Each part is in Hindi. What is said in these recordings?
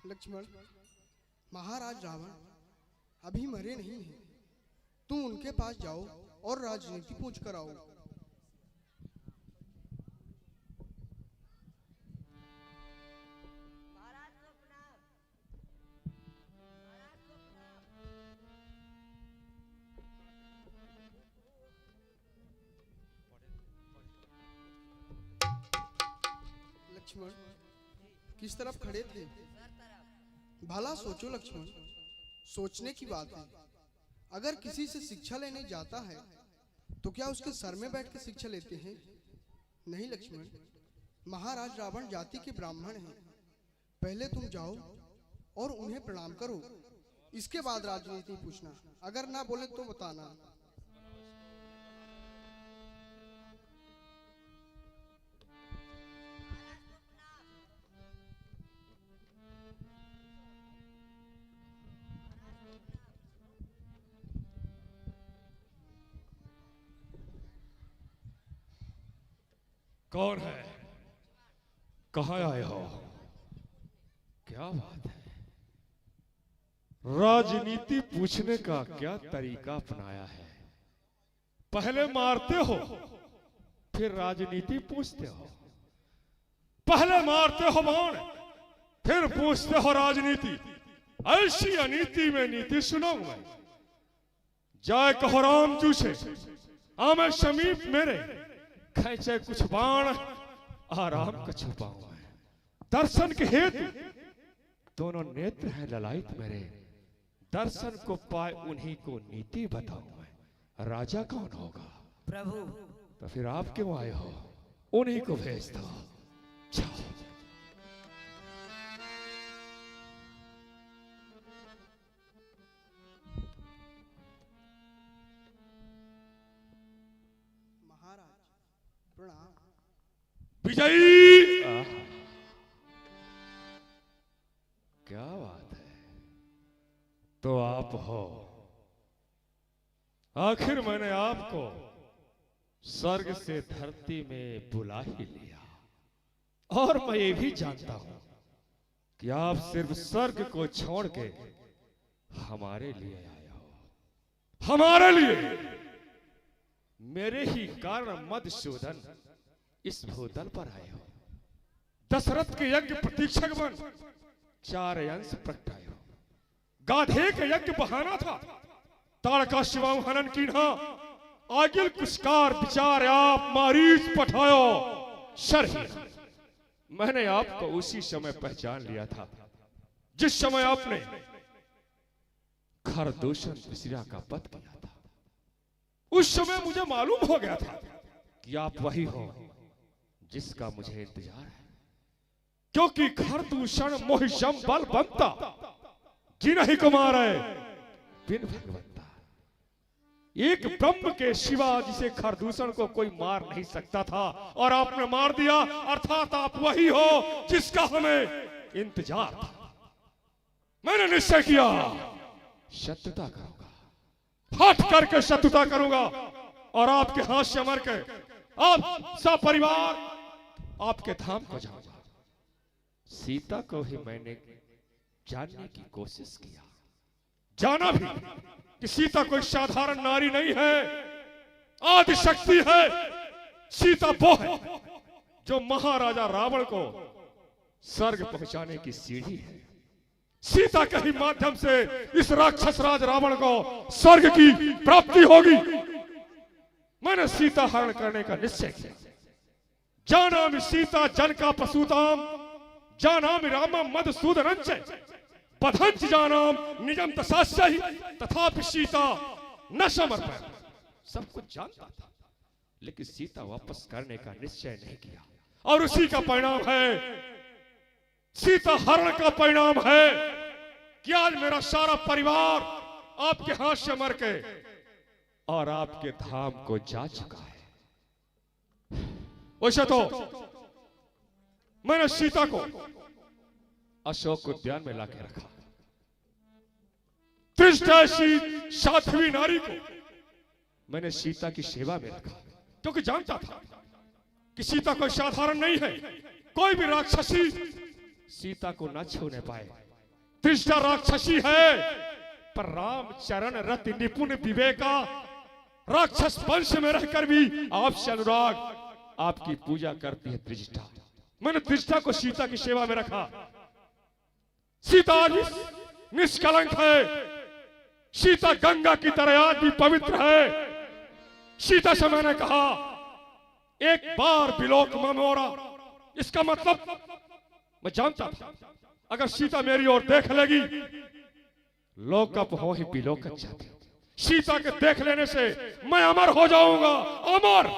लक्ष्मण, महाराज रावण अभी मरे नहीं हैं। तुम उनके पास जाओ और राजनीति पूछ कर आओ। लक्ष्मण किस तरफ खड़े थे? भला सोचो लक्ष्मण, सोचने की बात है। अगर किसी से शिक्षा लेने जाता है तो क्या उसके सर में बैठ के शिक्षा लेते हैं? नहीं लक्ष्मण, महाराज रावण जाति के ब्राह्मण हैं। पहले तुम जाओ और उन्हें प्रणाम करो, इसके बाद राजनीति पूछना। अगर ना बोले तो बताना। कौन है? कहाँ आए हो? क्या बात है? राजनीति पूछने का क्या तरीका अपनाया है? पहले मारते हो फिर राजनीति पूछते हो। पहले मारते हो बाण फिर पूछते हो राजनीति। ऐसी अनीति में नीति सुनाऊं मैं। जाए कहो राम चूसे आमे समीप मेरे, खैचे कुछ बाण आराम का छुपाऊं मैं। दर्शन के हेतु दोनों नेत्र हैं ललायत मेरे, दर्शन को पाए उन्हीं को नीति बताऊं मैं। राजा कौन होगा? प्रभु। तो फिर आप क्यों आए हो? उन्हीं को भेज दो। जाओ। महाराज प्रणाम। विजयी। क्या बात है? तो आप हो। आखिर मैंने आपको स्वर्ग से धरती में बुला ही लिया, और मैं ये भी जानता हूं कि आप सिर्फ स्वर्ग को छोड़ के हमारे लिए आए हो। हमारे लिए, मेरे ही कारण मधुसूदन इस भूतल पर आए हो। दशरथ के यज्ञ प्रतीक्षक बन 4 अंश प्रगटाए हो। गाधे के यज्ञ बहाना था, ताड़का शिवाम हनन कीन्हा। आगिल कुशकार विचार आप मारीच पठायो शरही। मैंने आपको उसी समय पहचान लिया था जिस समय आपने खरदूषण विसिरा का वध किया था। उस समय मुझे मालूम हो गया था कि आप वही हो जिसका मुझे इंतजार है, क्योंकि खरदूषण मोहिशम बल बनता जिन्हीं को मारे बिन भगवंता। एक ब्रह्म के सिवा जिसे खरदूषण को कोई मार नहीं सकता था, और आपने मार दिया, अर्थात आप वही हो जिसका हमें इंतजार था। मैंने निश्चय किया शत्रुता करूंगा, हट करके शत्रुता करूंगा, और आपके हाथ से मर के आप सब परिवार आपके धाम को जाऊंगा। सीता को ही मैंने जानने की कोशिश किया, जाना भी कि सीता कोई साधारण नारी नहीं है, आदि शक्ति है। सीता वो है जो महाराजा रावण को स्वर्ग पहुंचाने की सीढ़ी है। सीता के ही माध्यम से इस राक्षस राज रावण को स्वर्ग की प्राप्ति होगी। मैंने सीता हरण करने का निश्चय किया। जानामि सीता जन का पशुताम, जानामि रामम मधुसूदनंच, पथंच जानाम निजम तसास्य ही, तथापि सीता न समर्पय। सब कुछ जानता था, लेकिन सीता वापस करने का निश्चय नहीं किया, और उसी का परिणाम है, सीता हरण का परिणाम है कि आज मेरा सारा परिवार आपके हाथ से मर के और आपके धाम को जा चुका है। वैसे तो मैंने सीता को अशोक उद्यान में लाके रखा। त्रिष्टैषी साध्वी नारी को मैंने सीता की सेवा में रखा, क्योंकि जानता था कि सीता कोई साधारण नहीं है। कोई भी राक्षसी सीता को न छूने पाए, त्रिष्ठा राक्षसी है, पर रामचरण रति निपुण विवेका, राक्षस वंश में रहकर भी आपसे अनुराग, आपकी पूजा करती है त्रिष्ठा। मैंने त्रिष्ठा को सीता की सेवा में रखा। सीता आज भी निष्कलंक है, सीता गंगा की तरह आज भी पवित्र है। सीता से मैंने कहा एक बार बिलोक में मोरा, इसका मतलब मैं जानता था अगर सीता मेरी ओर देख लेगी, लोकप हो ही बिलोक जाती। सीता के देख लेने से मैं अमर हो जाऊंगा, अमर।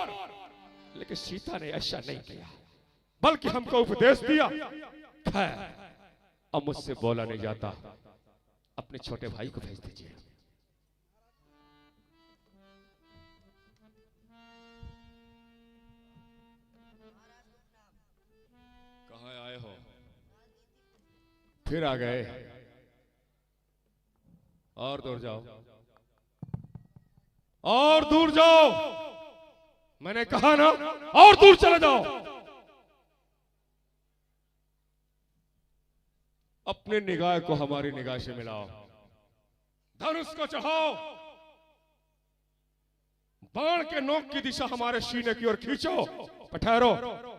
लेकिन सीता ने ऐसा नहीं किया, बल्कि हमको उपदेश दिया। खैर, अब मुझसे बोला नहीं जाता, अपने छोटे भाई को भेज दीजिए। कहां आए हो? फिर आ गए? और दूर जाओ, और दूर जाओ। मैंने कहा ना, और दूर चले जाओ। अपने निगाह को हमारी निगाह से मिलाओ, धनुष को चढ़ाओ, बाण के नोक की दिशा हमारे सीने की ओर खींचो। पर ठहरो,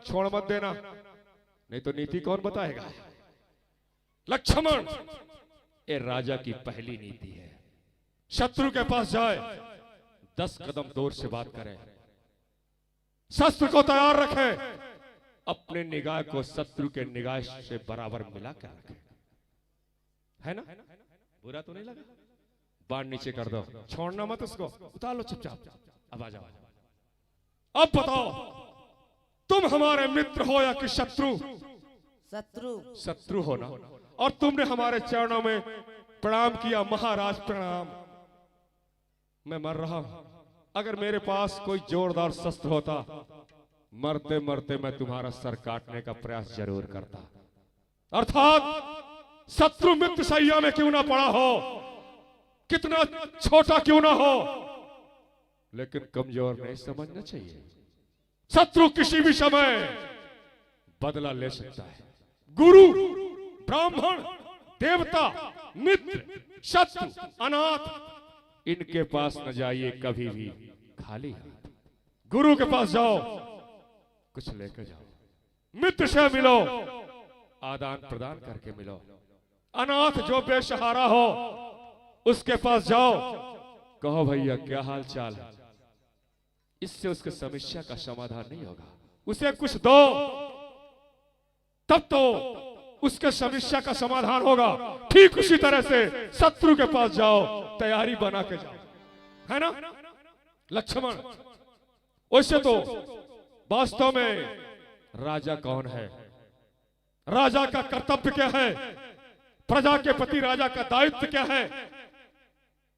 छोड़ मत देना, नहीं तो नीति कौन बताएगा। लक्ष्मण, ये राजा की पहली नीति है। शत्रु के पास जाए 10 कदम दूर से बात करे, शस्त्र को तैयार रखे, अपने निगाह को शत्रु के निगाह से बराबर मिला कर रखे, है ना? बुरा तो नहीं लगा? बाण नीचे कर दो, छोड़ना मत उसको, उतार लो चुपचाप। अब आ जाओ, अब बताओ तुम हमारे मित्र हो या कि शत्रु? शत्रु हो ना, और तुमने हमारे चरणों में प्रणाम किया। महाराज प्रणाम। मैं मर रहा हूं, अगर मेरे पास कोई जोरदार शस्त्र होता, मरते मरते मैं तुम्हारा सर काटने का प्रयास जरूर करता। अर्थात शत्रु मित्र सैया में क्यों ना पड़ा हो, कितना छोटा क्यों ना हो, लेकिन कमजोर नहीं समझना चाहिए। शत्रु किसी भी समय बदला ले सकता है। गुरु, ब्राह्मण, देवता, मित्र, शत्रु, अनाथ, इनके पास न जाइए कभी भी खाली हाथ। गुरु के पास जाओ, कुछ लेकर जाओ। मित्र से मिलो, आदान प्रदान करके मिलो। अनाथ जो बेसहारा हो, उसके पास जाओ, कहो भैया क्या हाल चाल है। इससे उसके समस्या का समाधान नहीं होगा, उसे कुछ दो, तब तो उसके समस्या का समाधान होगा। ठीक उसी तरह से शत्रु के पास जाओ, तैयारी बना के जाओ, है ना लक्ष्मण? वैसे तो वास्तव में राजा कौन है, राजा का कर्तव्य क्या है, प्रजा के प्रति राजा का दायित्व क्या है?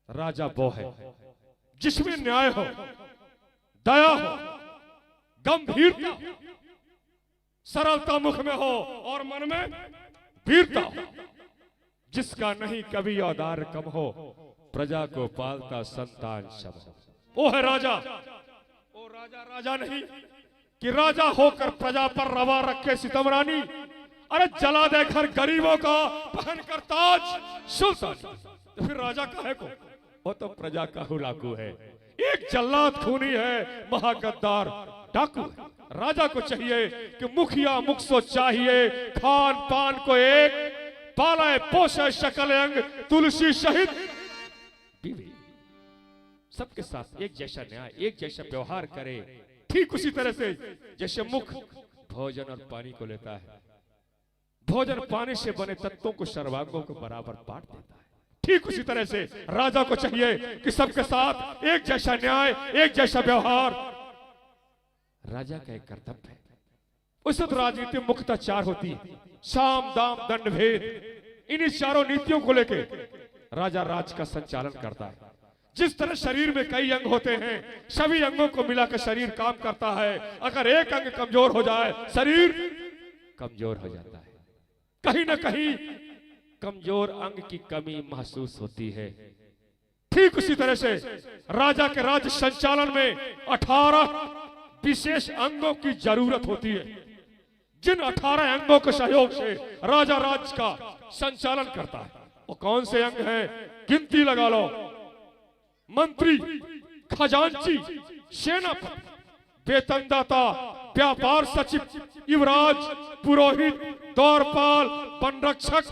राजा वो है जिसमें न्याय हो, दया हो, गंभीरता, सरलता मुख में हो और मन में वीरता हो, जिसका नहीं कभी औदार्य कम हो, प्रजा को पालता संतान सब हो, वो है राजा। वो राजा राजा नहीं कि राजा होकर प्रजा पर रवा रखे सितमरानी, अरे जला दे घर गरीबों का, पहन कर ताज सुल्तानी। तो फिर राजा काहे को? वो तो प्रजा का हुलाकू है, एक जल्लाद खूनी है, महागद्दार डाकू है। राजा को चाहिए कि मुखिया मुख सो चाहिए, खान पान को एक, पाले पोषे शकल अंग तुलसी सहित बीवी, सबके साथ एक जैसा न्याय, एक जैसा व्यवहार करे। ठीक उसी तरह से जैसे मुख भोजन और पानी को लेता है, भोजन पानी से बने तत्वों को सर्वांगों को बराबर बांट देता है, ठीक उसी तरह से राजा को चाहिए कि सबके साथ एक जैसा न्याय, एक जैसा व्यवहार। राजा का एक कर्तव्य है। उससे तो राजनीति मुख्यतः 4 होती है, साम दाम दंड भेद। इन्हीं चारों नीतियों को लेके राजा राज का संचालन करता है। जिस तरह शरीर में कई अंग होते हैं, सभी अंगों को मिलाकर शरीर काम करता है। अगर एक अंग कमजोर हो जाए, शरीर कमजोर हो जाता है। कहीं ना कहीं कमजोर अंग की कमी महसूस होती है। ठीक उसी तरह से राजा के राज्य संचालन में 18 विशेष अंगों की जरूरत होती है। जिन 18 अंगों के सहयोग से राजा राज्य का संचालन करता है। वो कौन से अंग हैं? गिनती लगा लो। मंत्री, खजांची, सेनापति, वेतनदाता, व्यापार सचिव, युवराज, पुरोहित, द्वारपाल, वनरक्षक,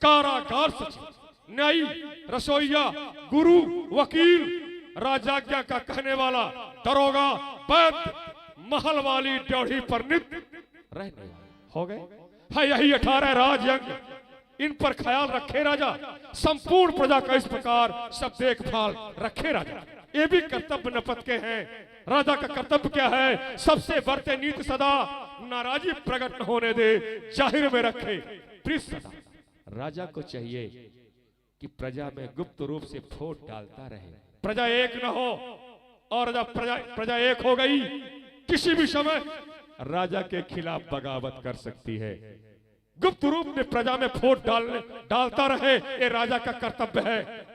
कारागार सचिव, न्यायी, रसोइया, गुरु, वकील, राजाज्ञा का कहने वाला, दरोगा, वैद्य, महल वाली ड्योढ़ी पर नित्य रहने वाले हो गए। है यही 18 राजयंग। इन पर ख्याल रखे राजा। संपूर्ण प्रजा का इस प्रकार सब देखभाल रखे राजा। ये भी कर्तव्य नपत के हैं। राजा का कर्तव्य क्या है? सबसे बढ़ते नीति सदा नाराजी प्रकट न होने दे, जाहिर में रखे प्रिय सदा। राजा को चाहिए कि प्रजा में गुप्त रूप से फूट डालता रहे। प्रजा एक न हो, और जब प्रजा एक हो गई, किसी भी समय राजा के खिलाफ बगावत कर सकती है। गुप्त रूप में प्रजा में फूट डालता रहे, ये राजा का कर्तव्य है।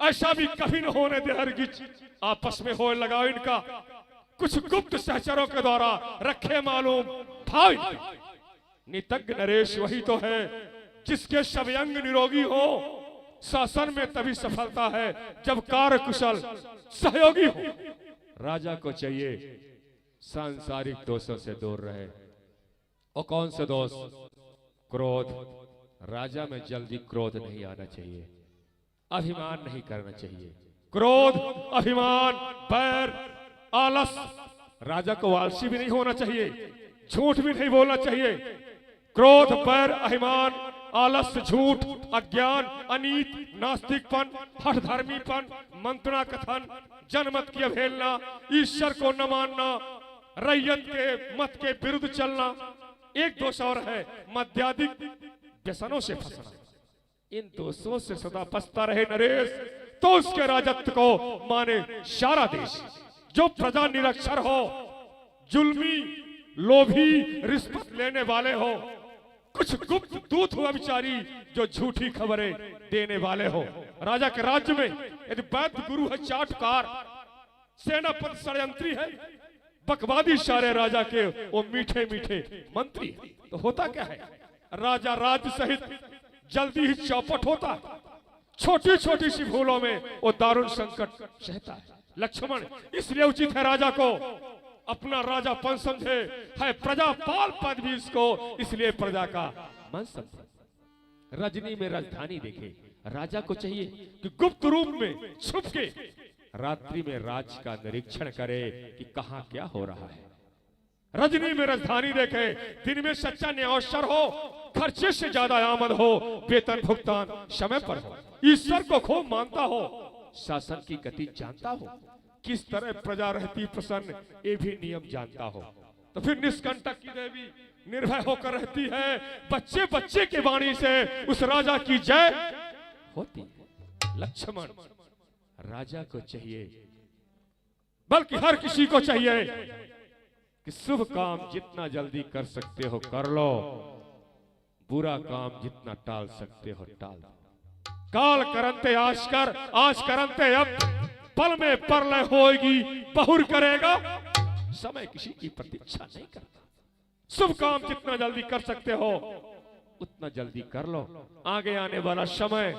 ऐसा भी कभी न होने दे हरगिज आपस में हो लगाओ इनका। कुछ गुप्त सहचरों के द्वारा रखे मालूम भाव। नितज्ञ नरेश वही तो है जिसके सब अंग निरोगी हो। शासन में तभी सफलता है जब कार्य कुशल सहयोगी हो। राजा को चाहिए सांसारिक दोषों से दूर रहे। और कौन से दोष? क्रोध। राजा में जल्दी क्रोध नहीं आना चाहिए, अभिमान नहीं करना चाहिए। क्रोध, अभिमान, बैर, आलस। राजा को आलसी भी नहीं होना चाहिए, झूठ भी नहीं बोलना चाहिए। क्रोध, बैर, अभिमान, आलस, झूठ, अज्ञान, अनीत, नास्तिकपन, हठधर्मीपन, मंत्रणा कथन, जनमत की अवहेलना, ईश्वर को न मानना, रैयत के मत के विरुद्ध चलना। एक दोष और है, मद्याधिक व्यसनों से फंसना। इन दोषों से सदा बचता रहे नरेश, तो उसके राजत्व को माने सारा देश। जो प्रजा निरक्षर हो, जुल्मी, लोभी, रिश्वत लेने वाले हो, कुछ गुप्त दूत हुआ बिचारी जो झूठी खबरें देने वाले हो। राजा के राज्य में यदि वैद्य गुरु है चाटुकार, सेनापति षड्यंत्री है, बकवादी सारे राजा के वो मीठे मीठे मंत्री, तो होता क्या है? राजा राज्य सहित जल्दी ही चौपट होता है। छोटी छोटी सी भूलों में वो दारुण संकट सहता है। लक्ष्मण, इसलिए उचित है राजा को अपना राजापन समझे, है प्रजा पाल पद भी इसको, इसलिए प्रजा का मन समझे। रजनी में राजधानी देखे। राजा को चाहिए कि गुप्त रूप में छुप के रात्रि में राज का निरीक्षण करे कि कहां क्या हो रहा है। रजनी में राजधानी देखे, दिन में सच्चा न्यायावसर हो, खर्चे से ज्यादा आमद हो, वेतन भुगतान समय पर हो, ईश्वर को खूब मानता हो, शासन की गति जानता हो, किस तरह प्रजा रहती प्रसन्न ये भी नियम जानता हो। तो फिर निष्कंटक की देवी निर्भय होकर रहती है। बच्चे बच्चे के वाणी से उस राजा की जय होती। लक्ष्मण, राजा को चाहिए, बल्कि हर किसी को चाहिए कि शुभ काम जितना जल्दी कर सकते हो कर लो, बुरा काम जितना टाल सकते हो टाल दो। काल करंते आज करंते अब, पल में परलय होगी बहुर करेगा। समय किसी की प्रतीक्षा नहीं करता। शुभ काम जितना जल्दी कर सकते हो उतना जल्दी कर लो। आगे आने वाला समय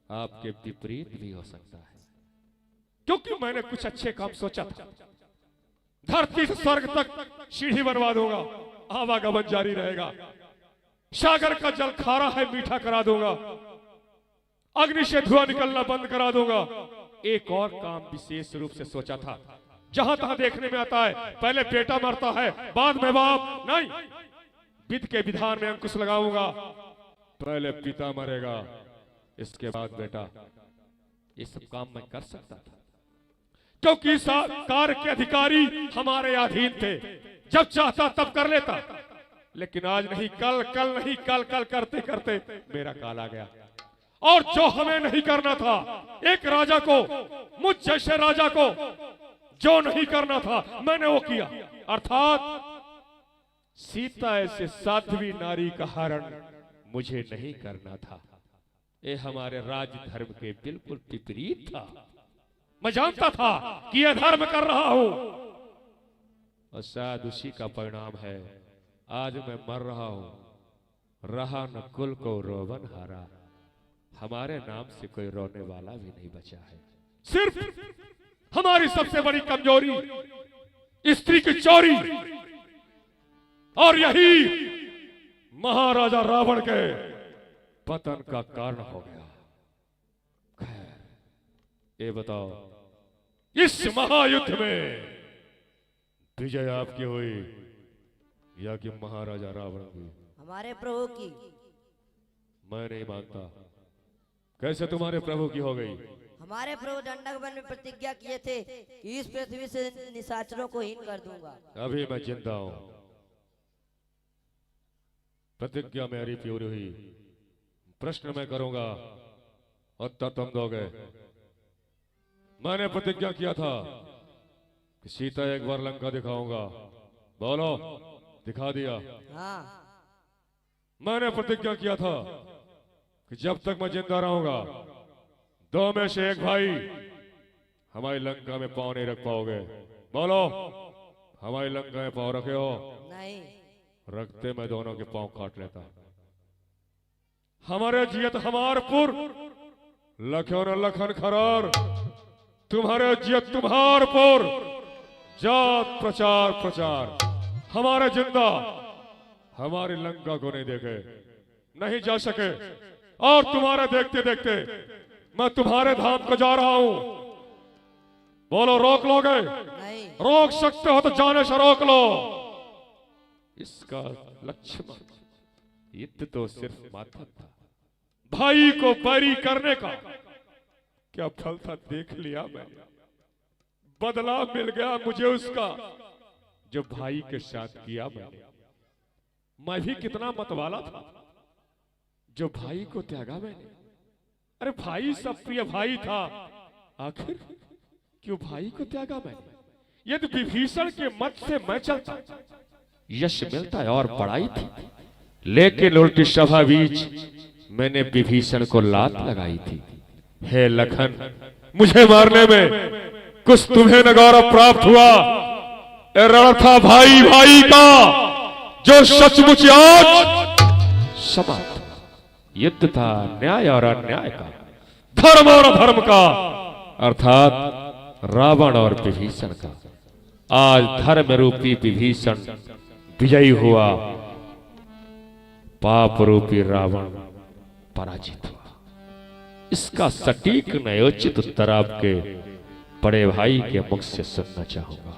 आपके विपरीत भी हो सकता है, क्योंकि मैंने कुछ अच्छे काम सोचा था। धरती से स्वर्ग तक सीढ़ी बनवा दूंगा, आवागमन जारी रहेगा। सागर का जल खारा है मीठा करा दूंगा, अग्नि से धुआं निकलना बंद करा दूंगा। एक और काम विशेष रूप से सोचा था, जहां तहां देखने में आता है पहले बेटा मरता है बाद में बाप। नहीं, विधि के विधान में अंकुश लगाऊंगा। पहले पिता मरेगा इसके बाद बेटा। ये सब काम मैं कर सकता था, क्योंकि इस कार्य के अधिकारी हमारे अधीन थे। जब चाहता तब कर लेता, लेकिन आज नहीं, कल, कल नहीं, कल कल करते करते मेरा काल आ गया। और जो हमें नहीं करना था, एक राजा को, मुझ जैसे राजा को जो नहीं करना था मैंने वो किया। अर्थात सीता ऐसे साध्वी नारी का हरण मुझे नहीं करना था। ये हमारे राज धर्म के बिल्कुल विपरीत था। मैं जानता था कि यह धर्म कर रहा हूं, और शायद उसी का परिणाम है आज मैं मर रहा हूं, रहा न कुल को रोवन हारा, हमारे नाम से कोई रोने वाला भी नहीं बचा है। सिर्फ हमारी सबसे बड़ी कमजोरी स्त्री की चोरी, और यही महाराजा रावण के पतन का कारण हो गया। खैर ये बताओ, इस महायुद्ध में विजय आपकी हुई या कि महाराजा रावण की? हमारे प्रभु की। मैं नहीं मानता। कैसे तुम्हारे प्रभु की हो गई? हमारे प्रभु दंडक वन में प्रतिज्ञा किए थे कि इस पृथ्वी से निशाचरों को हीन कर दूंगा। अभी मैं जिंदा हूं, प्रतिज्ञा मेरी पूरी हुई। प्रश्न मैं करूंगा, उत्तर तुम दोगे। मैंने प्रतिज्ञा किया था कि सीता एक बार लंका दिखाऊंगा, बोलो दिखा दिया। हाँ। मैंने प्रतिज्ञा किया था कि जब तक मैं जिंदा रहूंगा, दो में से एक भाई हमारी लंका में पांव नहीं रख पाओगे, बोलो हमारी लंका में पांव रखे हो? नहीं। रखते मैं दोनों के पांव काट लेता। हमारे जियत हमारपुर, लखो न लखन खरार, तुम्हारे जियत तुम्हारपुर, जात प्रचार प्रचार। हमारे जिंदा हमारी लंका को नहीं देखे, नहीं जा सके, और तुम्हारे देखते देखते मैं तुम्हारे धाम को जा रहा हूं, बोलो रोक लोगे? नहीं। रोक सकते हो तो जाने से रोक लो। इसका लक्ष्मण युद्ध तो सिर्फ माध्यम था, भाई को बैरी करने का क्या फल था देख लिया मैंने। बदला मिल गया मुझे उसका जो भाई के साथ किया मैंने। मैं भी कितना मतवाला था जो भाई को त्यागा मैंने। अरे भाई सब प्रिय भाई था, आखिर क्यों भाई को त्यागा मैंने? यदि विभीषण के मत से मैं चलता, यश मिलता है और बड़ाई थी, लेकिन उल्टी सभा बीच मैंने विभीषण को लात लगाई थी। हे लखन, मुझे मारने में कुछ तुम्हें न गौरव प्राप्त हुआ? रण था भाई भाई का जो सचमुच आज समाप्त। युद्ध था न्याय और अन्याय का, धर्म और अधर्म का, अर्थात रावण और विभीषण का। आज धर्म रूपी विभीषण विजयी हुआ, पाप रूपी रावण पराजित हुआ। इसका सटीक न्यायोचित उत्तर आपके बड़े भाई के मुख से सुनना चाहूंगा।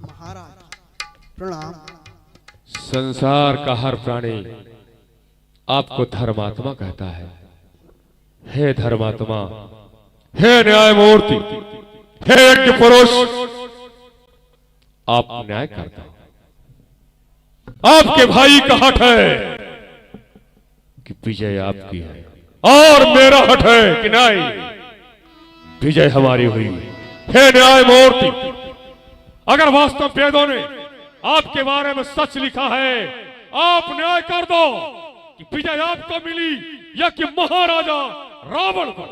महाराज प्रणाम। संसार का हर प्राणी आपको धर्मात्मा कहता है। हे धर्मात्मा, हे न्यायमूर्ति, हे यज्ञ पुरुष, आप न्याय करता हो। आपके भाई का हट है कि विजय आपकी है, और मेरा हट है कि नहीं विजय हमारी हुई। हे न्यायमूर्ति, अगर वास्तव वेदों ने आपके बारे में सच लिखा है, आप न्याय कर दो कि विजय आपको मिली या कि महाराजा रावण को।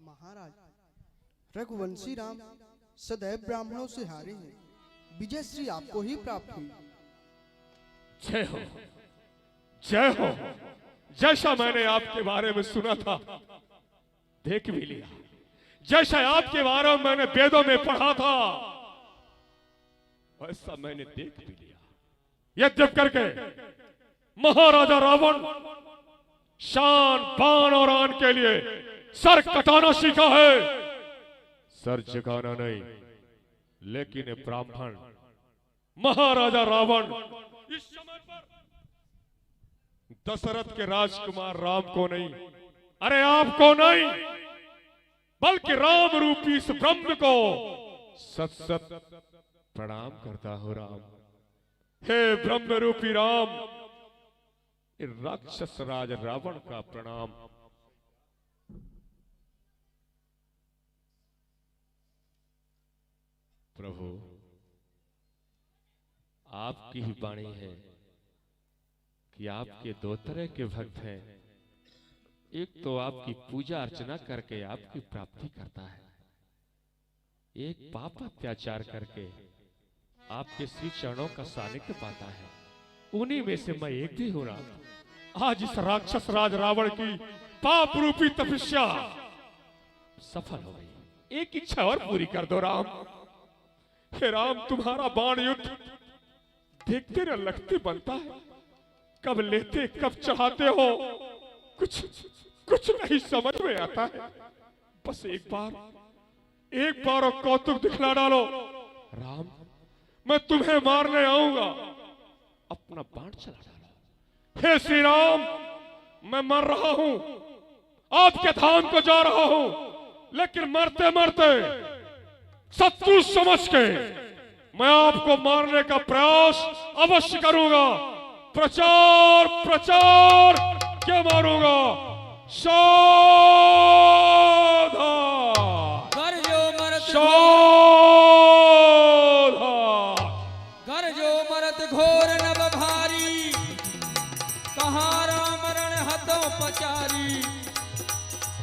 महाराज, रघुवंशी राम सदैव ब्राह्मणों से हारे हैं, विजय श्री आपको ही प्राप्त हुई। जय हो, जय हो। जैसा मैंने आपके बारे में सुना था, देख भी लिया। जैसा आपके बारे में मैंने वेदों में पढ़ा था, वैसा मैंने देख भी लिया। यद्यप करके महाराजा रावण शान पान और आन के लिए सर कटाना सीखा है, सर झुकाना नहीं। लेकिन ये ब्राह्मण महाराजा रावण इस समय पर दशरथ के राजकुमार राम को नहीं, अरे आपको नहीं, बल्कि राम रूपी इस ब्रह्म को सत सत प्रणाम करता हूं। राम, हे ब्रह्म रूपी राम, राक्षस राज रावण का प्रणाम। प्रभु, आपकी ही वाणी है कि आपके दो तरह के भक्त हैं, एक तो आपकी पूजा अर्चना करके आपकी प्राप्ति करता है, एक पाप अत्याचार करके आपके श्री चरणों का सानिध्य पाता है। उन्हीं में से मैं एक भी हो रहा हूं। आज इस राक्षस राज रावण की पाप रूपी तपस्या सफल हो गई। एक इच्छा और पूरी कर दो राम। हे राम, तुम्हारा बाण युद्ध देखते न लगते बनता है, कब लेते कब चाहते हो, कुछ नहीं समझ में आता है। बस एक बार और कौतुक दिखला डालो राम, मैं तुम्हें मारने आऊंगा। अपना बाण चला डालो। हे श्री राम, मैं मर रहा हूं, आपके धाम को जा रहा हूं, लेकिन मरते मरते शत्रु समझ के मैं आपको मारने का प्रयास अवश्य करूंगा। प्रचार प्रचार क्या मारूंगा। घर जो मरत घोर नभ भारी, कहाँ राम रण हथों पचारी।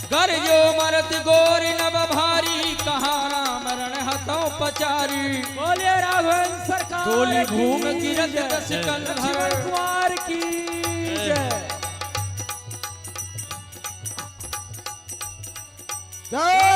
घर जो मरत घोर नभ भारी, कहाँ राम रण हथों पचारी। बोले राघवेंद्र सरकार डोली घूम गिरत दस लक्ष्मण कंधर। कुमार की जय। जय